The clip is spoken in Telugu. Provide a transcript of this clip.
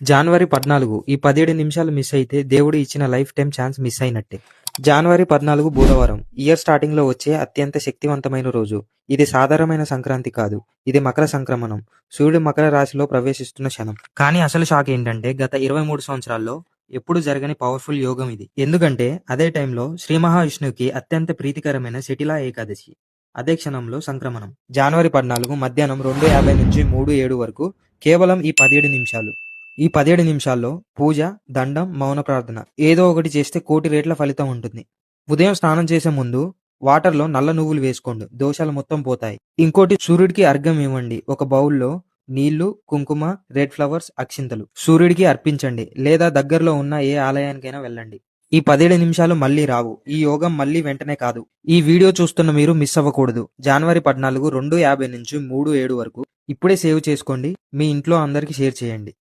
జనవరి 14 ఈ 17 నిమిషాలు మిస్ అయితే దేవుడు ఇచ్చిన లైఫ్ టైం ఛాన్స్ మిస్ అయినట్టే. జనవరి 14 బుధవారం. ఇయర్ స్టార్టింగ్‌లో వచ్చే అత్యంత శక్తివంతమైన రోజు. ఇది సాధారణమైన సంక్రాంతి కాదు. ఇది మకర సంక్రమణం. సూర్యుడు మకర రాశిలో ప్రవేశిస్తున్న క్షణం. కానీ అసలు షాక్ ఏంటంటే గత 23 సంవత్సరాల్లో ఎప్పుడు జరగని పవర్‌ఫుల్ యోగం ఇది. ఎందుకంటే అదే టైంలో శ్రీ మహావిష్ణువుకి అత్యంత ప్రీతికరమైన శటిలా ఏకాదశి. అదే క్షణంలో సంక్రమణం. జనవరి 14 మధ్యాహ్నం 2:50 నుంచి 3:07 వరకు కేవలం ఈ 17 నిమిషాలు. ఈ 17 నిమిషాల్లో పూజ, దండం, మౌన ప్రార్థన ఏదో ఒకటి చేస్తే కోటి రెట్ల ఫలితం ఉంటుంది. ఉదయం స్నానం చేసే ముందు వాటర్‌లో నల్ల నువ్వులు వేసుకోండి. దోషాలు మొత్తం పోతాయి. ఇంకోటి సూర్యుడికి అర్ఘ్యం ఇవ్వండి. ఒక బౌల్‌లో నీళ్లు, కుంకుమ, రెడ్ ఫ్లవర్స్, అక్షింతలు సూర్యుడికి అర్పించండి లేదా దగ్గరలో ఉన్న ఏ ఆలయానికైనా వెళ్ళండి. ఈ 17 నిమిషాలు మళ్ళీ రావు. ఈ యోగం మళ్ళీ వెంటనే కాదు. ఈ వీడియో చూస్తున్న మీరు మిస్ అవ్వకూడదు. జనవరి 14 2:50 నుంచి 3:07 వరకు ఇప్పుడే సేవ్ చేసుకోండి. మీ ఇంట్లో అందరికీ షేర్ చేయండి.